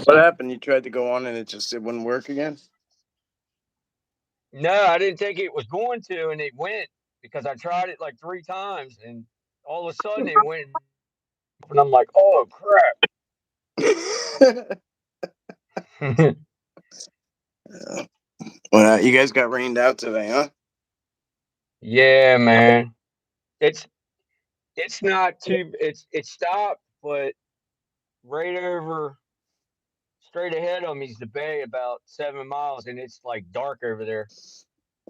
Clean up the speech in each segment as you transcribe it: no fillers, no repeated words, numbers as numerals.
What happened? You tried to go on and it wouldn't work again? No, I didn't think it was going to, and it went because I tried it like 3 times, and all of a sudden it went, and I'm like, "Oh crap!" Well, you guys got rained out today, huh? Yeah, man. It's it's not too. It stopped, but right over straight ahead of me is the bay, about 7 miles, and it's like dark over there.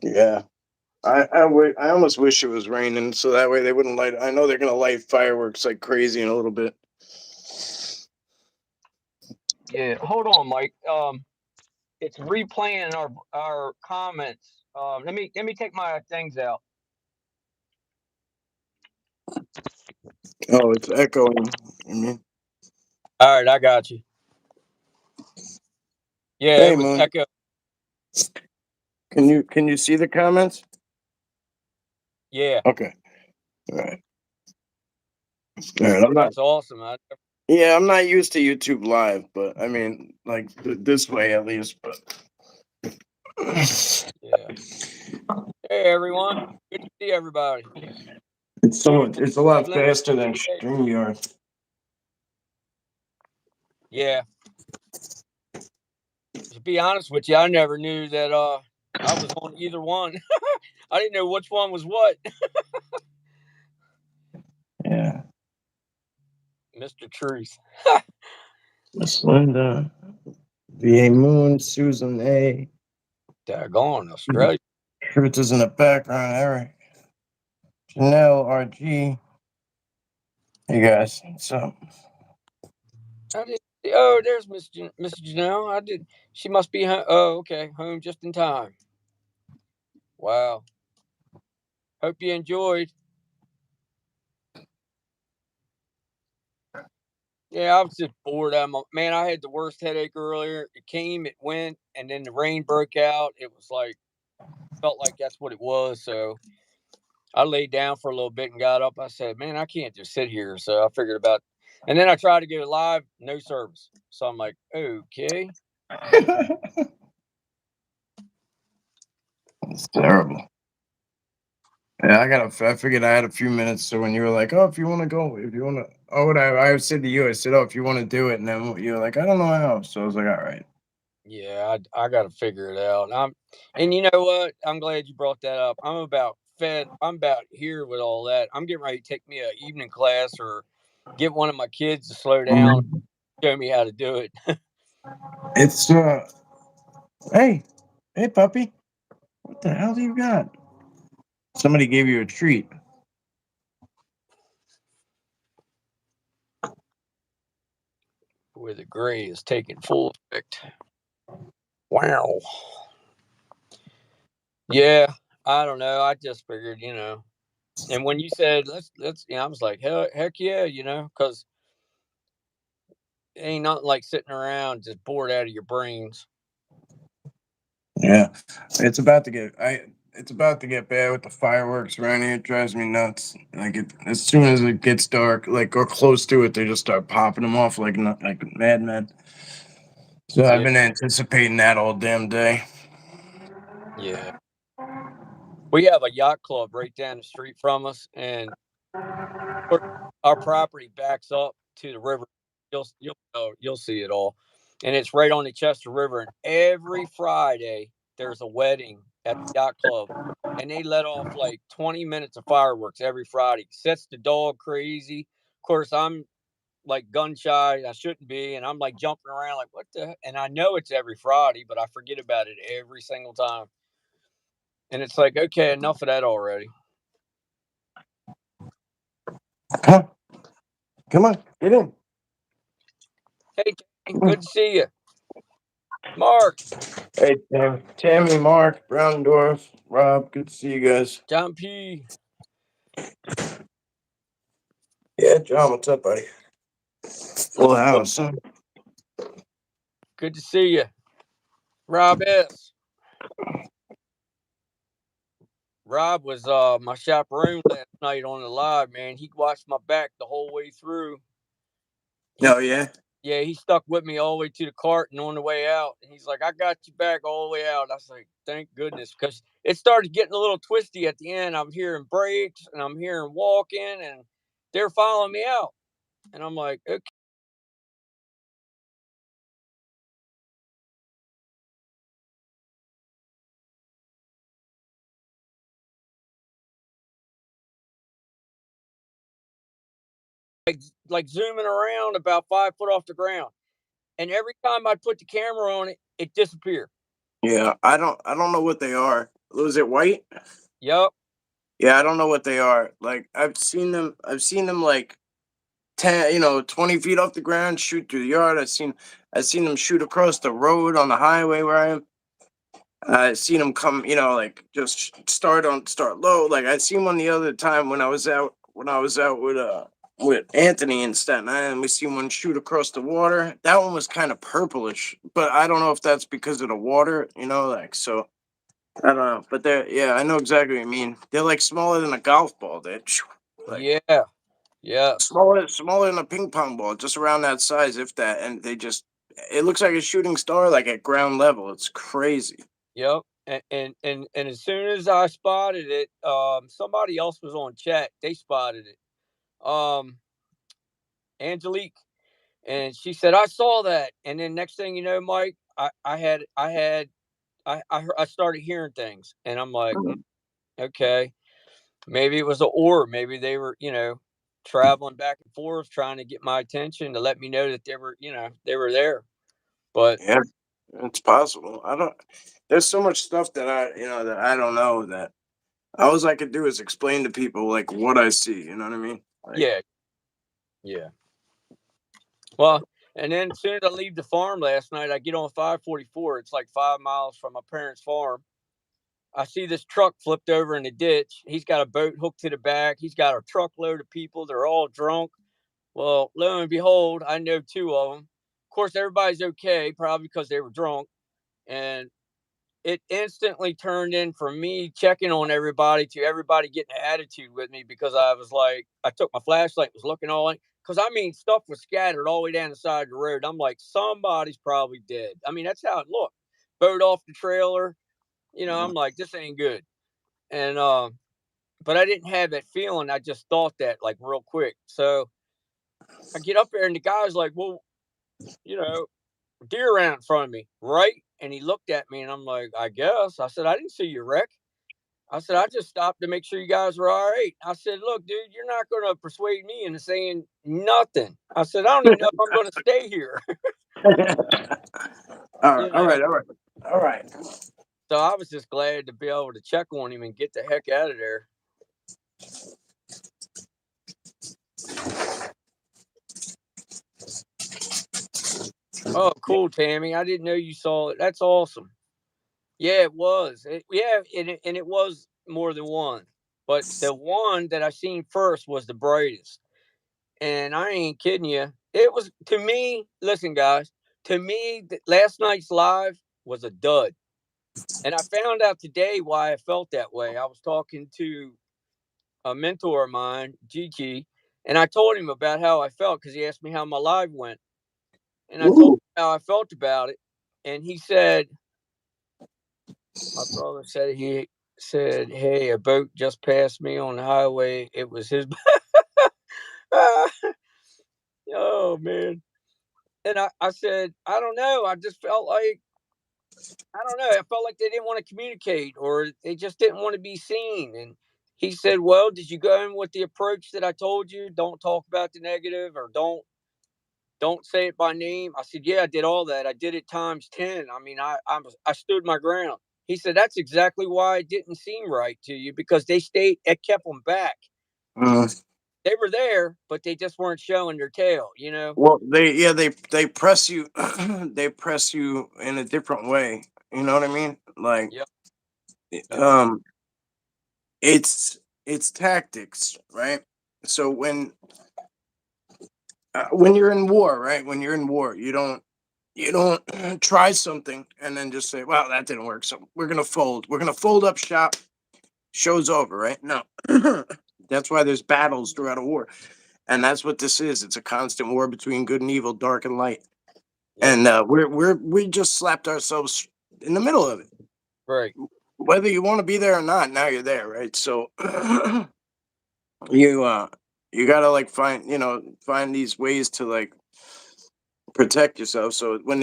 Yeah. I almost wish it was raining so that way they wouldn't light. I know they're gonna light fireworks like crazy in a little bit. Yeah, hold on, Mike. It's replaying our comments. Let me take my things out. Oh, it's echoing. I mean, All right, I got you. Yeah, it hey, was Moon, echo. can you see the comments? Yeah, Okay, all right, all right. I'm not. that's awesome. Yeah, I'm not used to YouTube Live, but I mean, like this way at least. But Yeah. Hey, everyone. Good to see everybody. it's a lot Evelyn. faster than Hey. StreamYard. Yeah. To be honest with you, I never knew that I was on either one. I didn't know which one was what. Yeah, Mr. Truth. Miss Linda, VA Moon, Susan A. Daggone Australia. Truth is in the background. Eric, Janelle, RG. Hey guys, so I did. Oh, there's Miss Janelle. I did. She must be home. Oh, okay. Home just in time. Wow. Hope you enjoyed. Yeah, I was just bored. Man, I had the worst headache earlier. It came, it went, and then the rain broke out. It was like, felt like that's what it was. So I laid down for a little bit and got up. I said, man, I can't just sit here. So I figured about, and then I tried to get it live, no service. So I'm like, okay. it's terrible. Yeah, I figured I had a few minutes. So when you were like, "Oh, if you want to go, if you want to," oh, what I said to you, I said, "Oh, if you want to do it," and then you were like, "I don't know how." So I was like, "All right." Yeah, I got to figure it out. And you know what? I'm glad you brought that up. I'm about fed. I'm about here with all that. I'm getting ready to take me a evening class or get one of my kids to slow down, Mhm. show me how to do it. It's hey, hey, puppy, what the hell do you got? Somebody gave you a treat. Where the gray is taking full effect. Wow. Yeah, I don't know. I just figured, And when you said let's, I was like, heck yeah, because it ain't nothing like sitting around just bored out of your brains. Yeah, it's about to get I. It's about to get bad with the fireworks around here. It drives me nuts. Like as soon as it gets dark, like or close to it, they just start popping them off like madmen. So I've Yeah, been anticipating that all damn day. yeah. We have a yacht club right down the street from us, and our property backs up to the river. You'll see it all, and it's right on the Chester River. And every Friday there's a wedding at the yacht club, and they let off like 20 minutes of fireworks every Friday. Sets the dog crazy. Of course, I'm like gun shy. I shouldn't be, and I'm like jumping around like what the. And I know it's every Friday, but I forget about it every single time. And it's like, okay, enough of that already. Come on, come on, get in. Hey, good to see you, Mark. Hey, Tammy, Mark, Browndorf, Rob, good to see you guys. John P. Yeah, John, what's up, buddy? Full house, huh? Good to see you, Rob S. Rob was my chaperone last night on the live. Man, he watched my back the whole way through. Oh, He yeah? Yeah, he stuck with me all the way to the cart and on the way out. And he's like, "I got you back all the way out." I was like, "Thank goodness," because it started getting a little twisty at the end. I'm hearing brakes and I'm hearing walking, and they're following me out. And I'm like, okay. Like zooming around about 5 foot off the ground. And every time I put the camera on it, it disappeared. Yeah, I don't know what they are. Was it white? Yep. Yeah, I don't know what they are. Like I've seen them like 10, 20 feet off the ground, shoot through the yard. I've seen them shoot across the road on the highway where I am. I've seen them come, like just start low. Like I seen one the other time when I was out with Anthony in Staten Island. We seen one shoot across the water. That one was kind of purplish, but I don't know if that's because of the water, like so. I don't know, but yeah, I know exactly what you mean. They're like smaller than a golf ball. They're like Yeah. Yes. smaller than a ping pong ball, just around that size, if that. And it looks like a shooting star, like at ground level. It's crazy. Yep. And as soon as I spotted it, somebody else was on chat. They spotted it. Angelique, and she said, "I saw that." And then next thing you know, Mike, I started hearing things, and I'm like, Mhm. okay, maybe it was an orb. Maybe they were, traveling back and forth, trying to get my attention to let me know that they were there. But Yeah, it's possible. I don't. There's so much stuff that I don't know that all I could do is explain to people like what I see. You know what I mean? Like, yeah, yeah. Well, and then as soon as I leave the farm last night, I get on 544. It's like 5 miles from my parents' farm. I see this truck flipped over in the ditch. He's got a boat hooked to the back. He's got a truckload of people. They're all drunk. Well, lo and behold, I know two of them. Of course, everybody's okay, probably because they were drunk. And it instantly turned in from me checking on everybody to everybody getting an attitude with me because I was like, I took my flashlight, was looking all in. Because I mean, stuff was scattered all the way down the side of the road. I'm like, somebody's probably dead. I mean, that's how it looked. Boat off the trailer. I'm like, this ain't good. And but I didn't have that feeling. I just thought that like real quick. So I get up there and the guy's like, well, you know, deer ran in front of me, right? And he looked at me and I'm like, I guess. I said, I didn't see you wreck. I said, I just stopped to make sure you guys were all right. I said, look, dude, you're not going to persuade me into saying nothing. I said, I don't even know if I'm going to stay here. all right, you all know, right, all right, all right. so I was just glad to be able to check on him and get the heck out of there. Oh, cool, Tammy. I didn't know you saw it. That's awesome. Yeah, it was. Yeah, and it was more than one. But the one that I seen first was the brightest. And I ain't kidding you. It was to me, listen, guys, to me, last night's live was a dud. And I found out today why I felt that way. I was talking to a mentor of mine, Gigi, and I told him about how I felt because he asked me how my live went. And I told Ooh. him how I felt about it. And he said, my brother said, hey, a boat just passed me on the highway. It was his. Oh, man. And I said, I don't know. I just felt like, I don't know. I felt like they didn't want to communicate or they just didn't want to be seen. And he said, well, did you go in with the approach that I told you? Don't talk about the negative or don't say it by name. I said, yeah, I did all that. I did it times 10. I mean, I stood my ground. He said, that's exactly why it didn't seem right to you because it kept them back. Mm. They were there, but they just weren't showing their tail. Well, they press you, they press you in a different way. You know what I mean? Like, Yep. Yep. um, it's tactics, right? So when you're in war, right? When you're in war, you don't try something and then just say, "Well, that didn't work, so we're gonna fold. We're gonna fold up shop. Show's over." Right? No, that's why there's battles throughout a war. and that's what this is. It's a constant war between good and evil, dark and light. Yep. And we just slapped ourselves in the middle of it. Right. Whether you want to be there or not, now you're there, right? So you you gotta like find these ways to like protect yourself. So when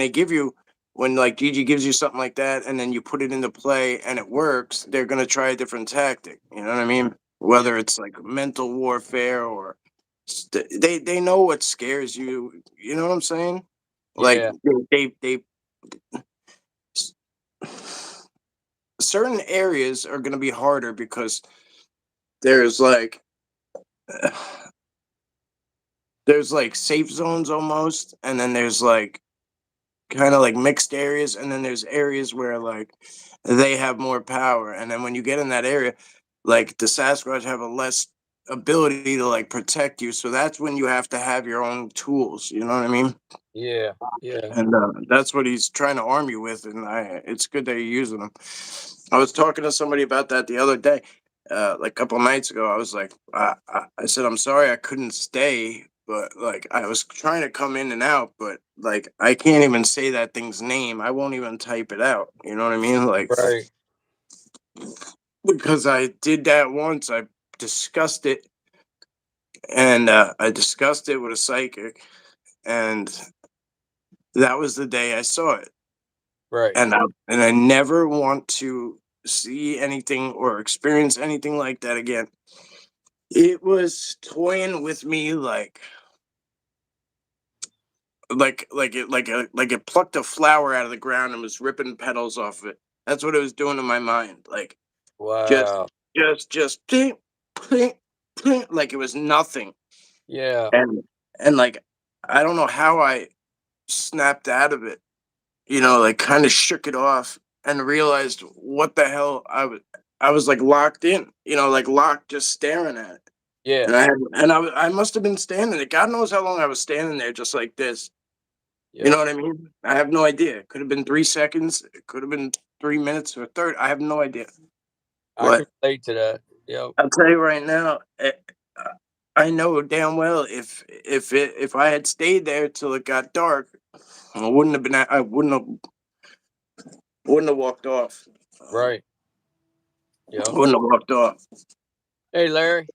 like Gigi gives you something like that and then you put it into play and it works, they're gonna try a different tactic. You know what I mean? Yeah. Whether it's like mental warfare or they know what scares you. You know what I'm saying? Like Yeah. they certain areas are gonna be harder because there's like there's like safe zones almost, and then there's like kind of like mixed areas, and then there's areas where like they have more power, and then when you get in that area, like the Sasquatch have a less ability to like protect you, so that's when you have to have your own tools. You know what I mean? Yeah. Yeah. And that's what he's trying to arm you with, and it's good that you're using them. I was talking to somebody about that the other day, like a couple nights ago. I was like, I said, I'm sorry I couldn't stay, but like I was trying to come in and out, but like I can't even say that thing's name. I won't even type it out. You know what I mean? Like Right. because I did that once. I discussed it, and I discussed it with a psychic, and that was the day I saw it. Right. And I never want to see anything or experience anything like that again. It was toying with me like it plucked a flower out of the ground and was ripping petals off of it. That's what it was doing to my mind. Like just Wow. just plink, plink, plink, like it was nothing. Yeah. And like I don't know how I snapped out of it, like kind of shook it off and realized what the hell I was like locked in, like locked just staring at it. Yeah. I must have been standing there. God knows how long I was standing there just like this. You know Yep. what I mean? I have no idea. It could have been 3 seconds, it could have been 3 minutes or 30. I have no idea. I can But relate to that. Yep. I'll tell you right now, I know damn well if I had stayed there till it got dark, I wouldn't have walked off. Right. Yep. Wouldn't have walked off. Hey, Larry,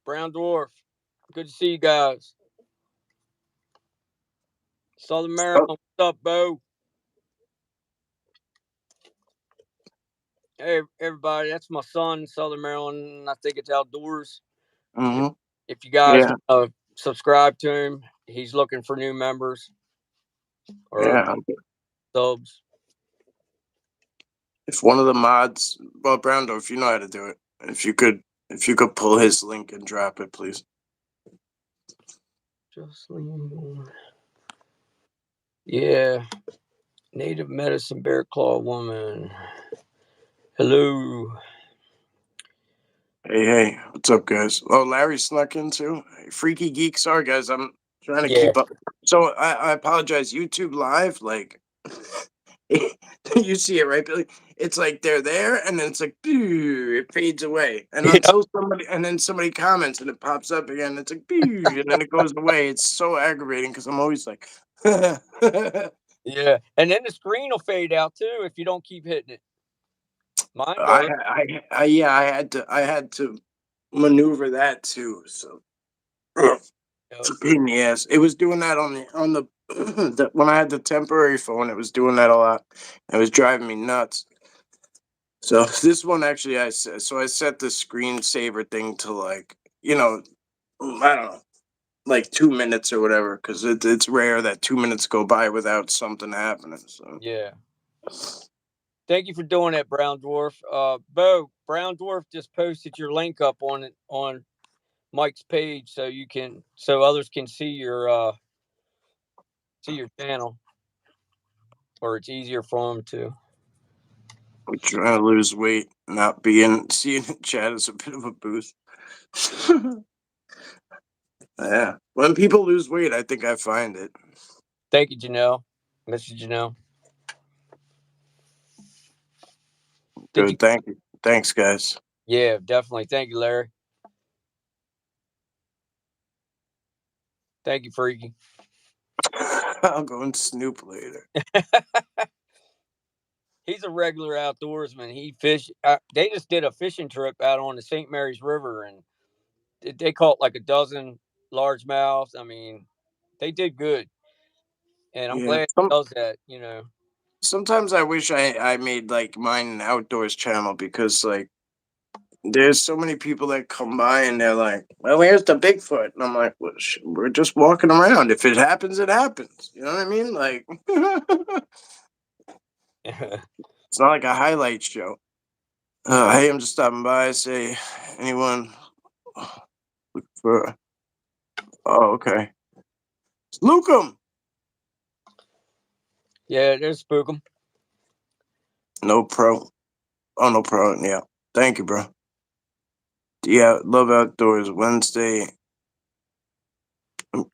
Brown Dwarf. Good to see you guys. Southern Maryland. Oh, What's up, Bo? Hey, everybody. That's my son, Southern Maryland. I think it's outdoors. If, mhm. if you guys Yeah, want to subscribe to him, he's looking for new members or yeah. subs. If one of the mods, well, Brando, if you know how to do it, if you could pull his link and drop it, please. Jocelyn. Yeah. Native medicine bear claw woman. Hello. Hey, what's up, guys? Oh, Larry snuck in too. Hey, Freaky Geek. Sorry, guys, I'm trying to Yeah. keep up. So I apologize. YouTube Live, like you see it, right, Billy? It's like they're there, and then it's like it fades away, and Yeah. then somebody comments, and it pops up again. It's like and then it goes away. It's so aggravating because I'm always like, Yeah. And then the screen will fade out too if you don't keep hitting it. Mine does. yeah, I had to maneuver that too. So Yep. it's a pain in the ass. It was doing that when I had the temporary phone. It was doing that a lot. It was driving me nuts. So this one actually, I set the screensaver thing to like I don't know, like 2 minutes or whatever, because it's rare that 2 minutes go by without something happening. So Yeah. Thank you for doing that, Brown Dwarf. Bo, Brown Dwarf just posted your link up on it on Mike's page so others can see your channel, or it's easier for them to. I'm trying to lose weight, not being seeing in chat is a bit of a boost. Yeah, when people lose weight, I think I find it. Thank you, Janelle. Mrs. Janelle. Did you? Good, thank you, thanks, guys. Yeah, definitely. Thank you, Larry. Thank you, Freaky. I'll go and snoop later. He's a regular outdoorsman. He fish. They just did a fishing trip out on the St. Mary's River, and they caught like a dozen largemouths. I mean, they did good, and I'm Yeah. glad he does that. You know. Sometimes I wish I made like mine an outdoors channel because like there's so many people that come by and they're like, "Well, where's the Bigfoot?" And I'm like, well, "We're just walking around. If it happens, it happens." You know what I mean? Like, it's not like a highlight show. Hey, I'm just stopping by. Say, anyone look for? Oh, okay. Lukem. Yeah, there's spook 'em. No pro. Oh, no pro. Yeah. Thank you, bro. Yeah, love outdoors. Wednesday. I'm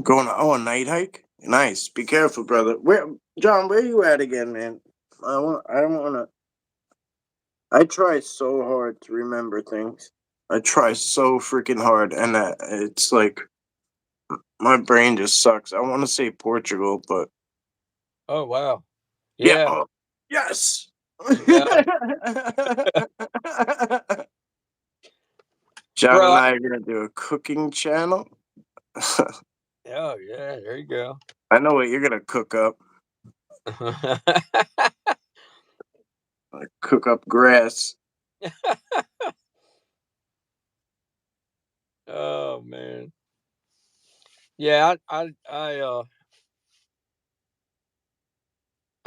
going. Oh, a night hike. Nice. Be careful, brother. Where, John? Where you at again, man? I want. I don't want to. I try so hard to remember things. I try so freaking hard, and it's like my brain just sucks. I want to say Portugal, but Oh wow. yeah. Yeah, Oh, yes. you got it, John bro. and I are gonna do a cooking channel. Oh yeah, there you go. I know what you're gonna cook up. Like cook up grass. Oh man. Yeah, I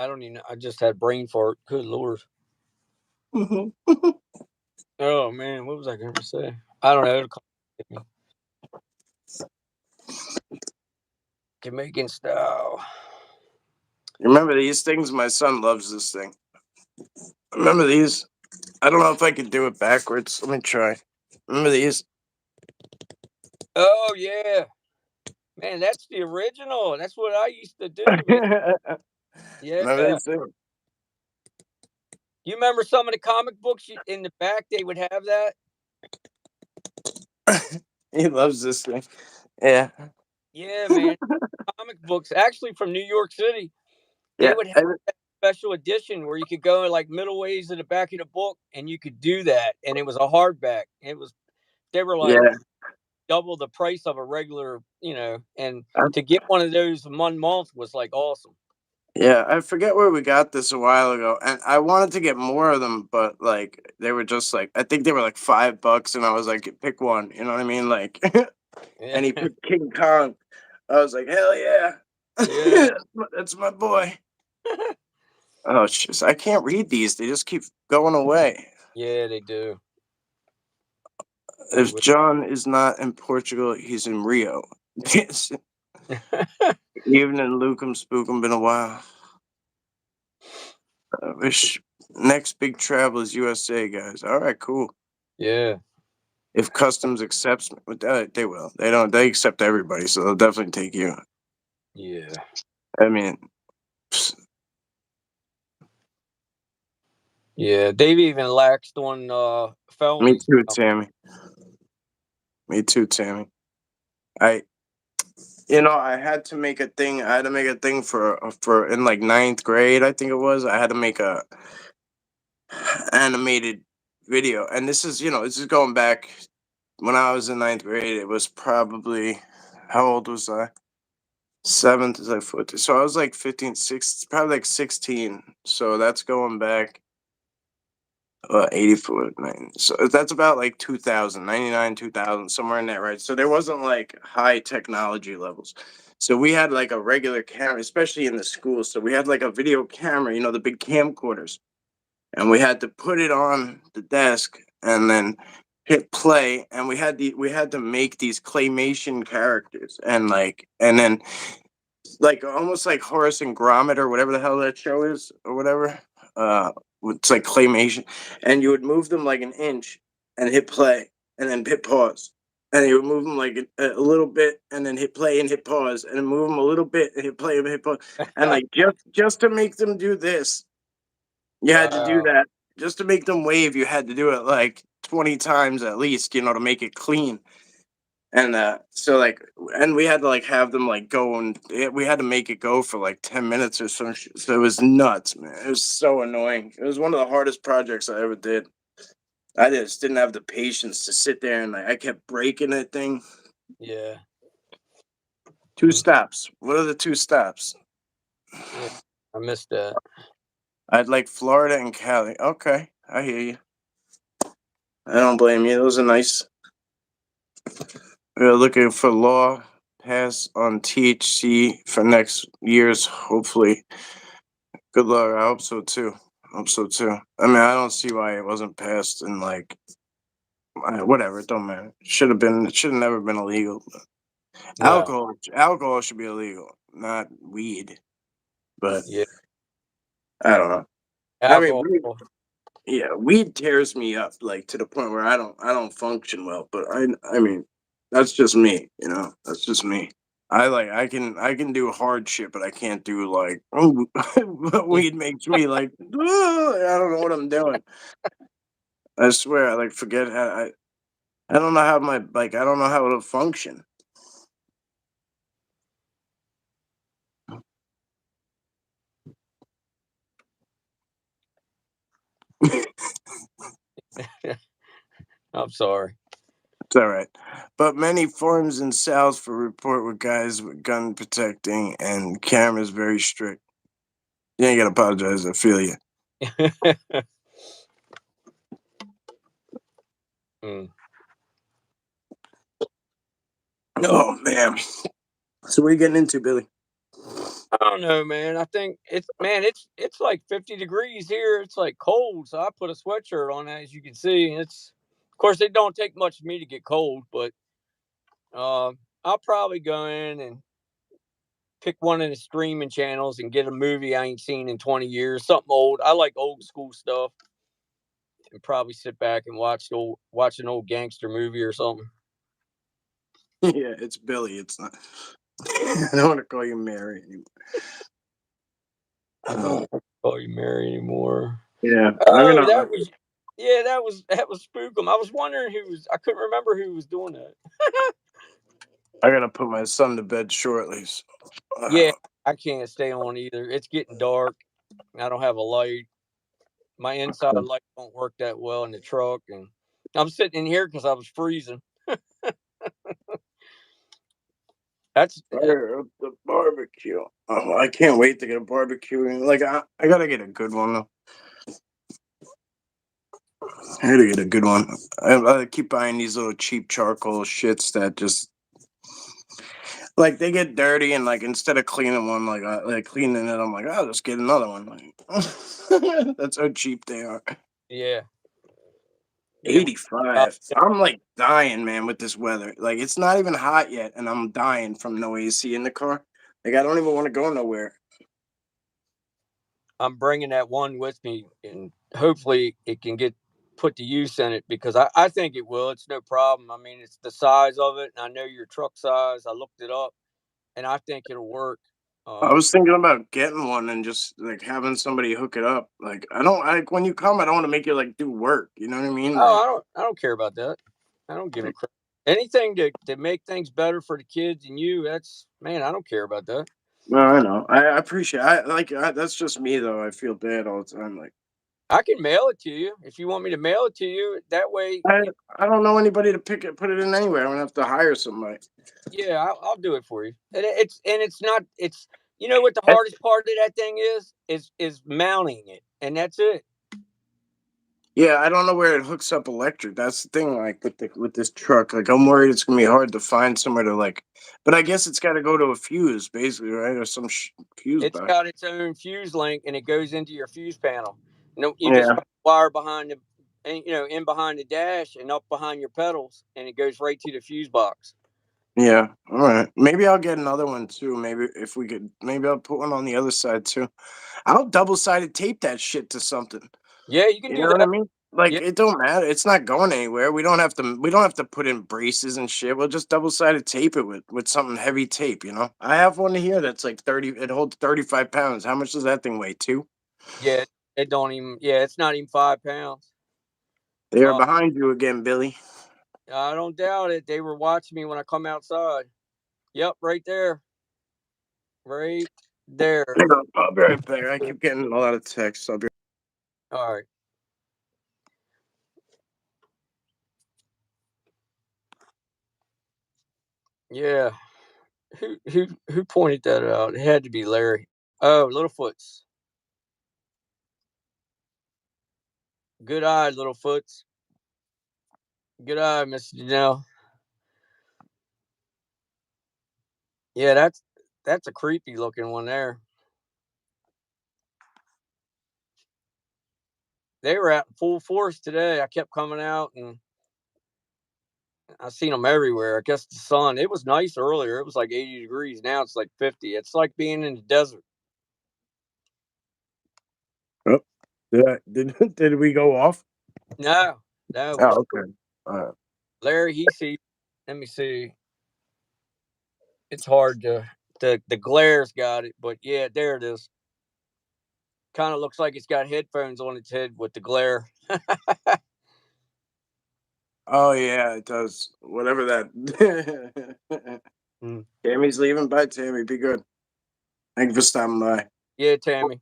don't even. I just had brain fart. Good lord. Mhm. Oh man, what was I going to say? I don't know. It'll come back to me. Jamaican style. Remember these things? My son loves this thing. Remember these? I don't know if I can do it backwards. Let me try. Remember these? Oh yeah, man, that's the original. That's what I used to do, man. Remember Yeah. these things? You remember some of the comic books in the back? They would have that. He loves this thing. Yeah. Yeah, man. Comic books, actually from New York City. They Yeah. would have that special edition where you could go like middle ways in the back of the book, and you could do that, and it was a hardback. It was they were like Yeah. double the price of a regular, and to get one of those in 1 month was like awesome. Yeah, I forget where we got this a while ago, and I wanted to get more of them, but like they were just like I think they were like $5, and I was like, pick one. You know what I mean? Like, Yeah, and he picked King Kong. I was like, hell yeah, yeah, that's my boy. Oh, jeez, I can't read these; they just keep going away. yeah, they do. They If would. John is not in Portugal, he's in Rio. Yes, evening, Luke'em, Spookum, been a while. I wish next big travel is USA, guys. All right, cool. Yeah, If customs accepts me, but they will. They don't. They accept everybody, so they'll definitely take you. yeah, I mean, psst, yeah. They've even laxed on me felonies too, now. Tammy. Me too, Tammy. I, I had to make a thing. I had to make a thing for in like ninth grade, I think it was. I had to make a animated video, and this is going back when I was in ninth grade. It was probably how old was I? Seventh is like 14. So I was like 15, 6, probably like 16. So that's going back 84, 9. So that's about like 2000, 99, 2000, somewhere in there, right? So there wasn't like high technology levels. So we had like a regular camera, especially in the school. So we had like a video camera, the big camcorders, and we had to put it on the desk and then hit play, and we had to make these claymation characters, and then like almost like Horace and Gromit or whatever the hell that show is or whatever. Uh, it's like claymation, and you would move them like an inch and hit play, and then hit pause, and you would move them like a little bit, and then hit play and hit pause, and then move them a little bit and hit play and hit pause, and like just to make them do this, you had to do Wow. that. Just to make them wave, you had to do it like 20 times at least, to make it clean. And so like, and we had to like have them like go and we had to make it go for like 10 minutes or some shit. So it was nuts, man. It was so annoying. It was one of the hardest projects I ever did. I just didn't have the patience to sit there and like I kept breaking that thing. Yeah. Two Mm. stops. What are the two stops? Yeah. I missed that. I'd like Florida and Cali. Okay, I hear you. I don't blame you. Those are nice. We're looking for law pass on THC for next year's, hopefully. Good luck. I hope so too. I hope so too. I mean, I don't see why it wasn't passed in like whatever. It don't matter. It should have been. It should have never been illegal. No. Alcohol should be illegal, not weed. But Yeah. I don't know. I mean, Alcohol. yeah, weed tears me up like to the point where I don't function well. But I mean, that's just me. That's just me. I can do hard shit, but I can't do like Yeah. weed makes me like I don't know what I'm doing. I swear, I like forget how I don't know how my like I don't know how to function. I'm sorry. It's all right. But many forums in South for report with guys with gun protecting and cameras very strict. You ain't gotta apologize. I feel you. Mm. Oh man. So what are you getting into, Billy? I don't know, man. I think it's like 50 degrees here. It's like cold, so I put a sweatshirt on, as you can see. It's of course it don't take much for me to get cold, but I'll probably go in and pick one of the streaming channels and get a movie I ain't seen in 20 years, something old. I like old school stuff, and probably sit back and watch an old gangster movie or something. Yeah, it's Billy. It's not. I don't want to call you Mary anymore. I don't want to call you Mary anymore. Yeah, I'm Oh, gonna. that was yeah, that was Spookum. I was wondering who was. I couldn't remember who was doing that. I gotta put my son to bed shortly. So, Yeah, I can't stay on either. It's getting dark. I don't have a light. My inside light don't work that well in the truck, and I'm sitting in here because I was freezing. That's fire up the barbecue. Oh, I can't wait to get a barbecue. Like I gotta get a good one though. I gotta get a good one. I keep buying these little cheap charcoal shits that just like they get dirty and like instead of cleaning one like cleaning it, I'm like, I'll just get another one. Like, that's how cheap they are. yeah, yeah. 85. I'm like dying, man, with this weather. Like it's not even hot yet, and I'm dying from no AC in the car. Like I don't even want to go nowhere. I'm bringing that one with me, and hopefully it can get put to use in it because I think it will. It's no problem. I mean, it's the size of it, and I know your truck size. I looked it up, and I think it'll work. I Um, was thinking about getting one and just like having somebody hook it up. Like I don't like when you come, I don't want to make you like do work. You know what I mean? oh, Like, I don't care about that. I don't give a crap. Anything to make things better for the kids and you. That's man. I don't care about that. no, I know. I appreciate. That's just me though. I feel bad all the time. Like I can mail it to you if you want me to mail it to you. That way, I I don't know anybody to pick it, put it in anywhere. I'm gonna have to hire somebody. yeah, I'll do it for you. And it's not it's you know what the And hardest part of that thing is mounting it, and that's it. yeah, I don't know where it hooks up electric. That's the thing. Like with this truck, like I'm worried it's gonna be hard to find somewhere to like. But I guess it's got to go to a fuse, basically, right, or some fuse It's box. got its own fuse link, and it goes into your fuse panel. You just Yeah, run the wire behind the, and, in behind the dash and up behind your pedals, and it goes right to the fuse box. yeah. All right. Maybe I'll get another one too. Maybe if we could, maybe I'll put one on the other side too. I'll double sided tape that shit to something. Yeah, you can You do know what I that. mean? Like Yeah, it don't matter. It's not going anywhere. We don't have to. We don't have to put in braces and shit. We'll just double sided tape it with something heavy tape. I have one here that's like 30. It holds 35 pounds. How much does that thing weigh? Two. yeah. It don't even. Yeah, it's not even 5 pounds. They are Uh, behind you again, Billy. I don't doubt it. They were watching me when I come outside. Yep, right there. Right there. Hang on, I'll be right back. I keep getting a lot of texts. I'll be. All right. Yeah. Who pointed that out? It had to be Larry. Oh, Littlefoots. Good eye, Littlefoots. Good eye, Mr. Janelle. Yeah, that's a creepy looking one there. They were out in full force today. I kept coming out and I seen them everywhere. I guess the sun. It was nice earlier. It was like 80 degrees. Now it's like 50. It's like being in the desert. Oh, did we go off? No, no, we. Oh, okay. Larry, he see. Let me see. It's hard to the glare's got it, but yeah, there it is. Kind of looks like it's got headphones on its head with the glare. Oh yeah, it does. Whatever that. Mm. Tammy's leaving. Bye, Tammy. Be good. Thank you for stopping by. Yeah, Tammy.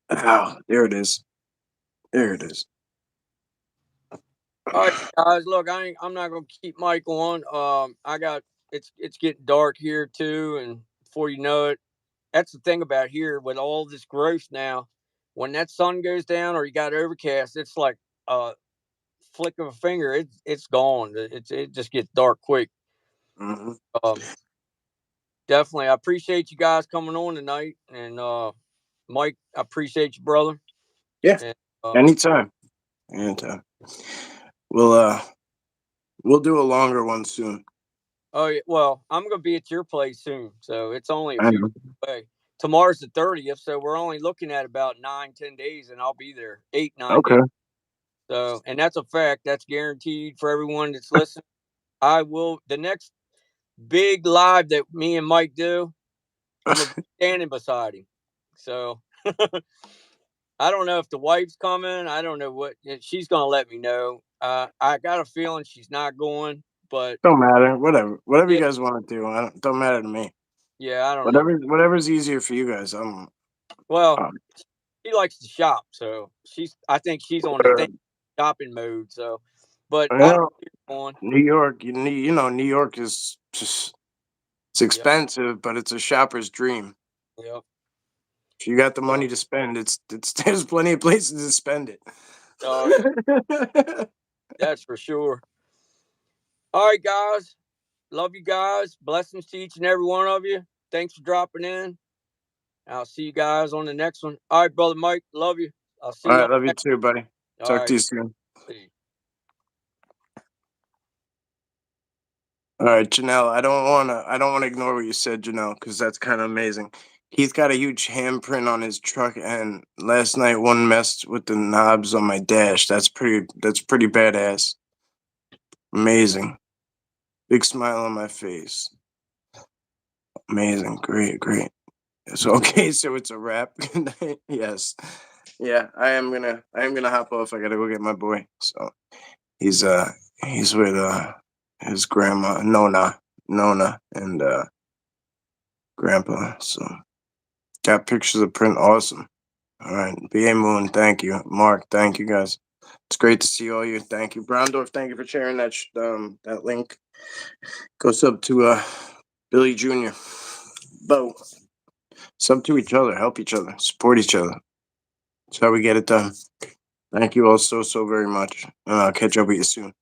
Oh, there it is. There it is. All right, guys. Look, I'm not gonna keep Mike on. I got it's getting dark here too, and before you know it, that's the thing about here with all this growth now. When that sun goes down or you got overcast, it's like a flick of a finger. It's gone. It just gets dark quick. Hmm. Um, Definitely, I appreciate you guys coming on tonight, and Mike, I appreciate you, brother. Yeah. And Anytime. Anytime. We'll uh we'll do a longer one soon. oh yeah, well, I'm gonna be at your place soon, so it's only a I few know. days away. Tomorrow's the 30th, so we're only looking at about 9, 10 days, and I'll be there 8, 9 days. Okay. So, and that's a fact. That's guaranteed for everyone that's listening. I will the next big live that me and Mike do. I'm gonna be standing beside him. So I don't know if the wife's coming. I don't know what she's gonna let me know. I got a feeling she's not going, but Don't matter. Whatever. Whatever you yeah, guys want to do. Don't matter to me. yeah, I don't know. Whatever's easier for you guys. Well, Um she likes to shop, so I think she's on the thing shopping mode. So, but I don't well, care on. New York, New York is just it's Yep, expensive, but it's a shopper's dream. yep. If you got the So, money to spend, it's there's plenty of places to spend it. oh yeah, that's for sure. All right, guys. Love you guys. Blessings to each and every one of you. Thanks for dropping in. I'll see you guys on the next one. All right, brother Mike. Love you. I'll see All you right, on love the you next. too, buddy. All Talk to right. you soon. See. All right, Janelle. I don't wanna ignore what you said, Janelle, because that's kind of amazing. He's got a huge handprint on his truck, and last night one messed with the knobs on my dash. That's pretty badass. Amazing. Big smile on my face. Amazing. Great, great. So okay, so it's a wrap. Good night. Yes. Yeah, I am gonna hop off. I gotta go get my boy. So he's he's with his grandma Nona and grandpa. So got pictures of print. Awesome. All right. BA Moon, thank you. Mark, thank you guys. It's great to see all you. Thank you. Browndorf, thank you for sharing that link. Go sub to Billy Jr. Bo. Sub to each other, help each other, support each other. That's how we get it done. Thank you all so very much. And I'll catch up with you soon.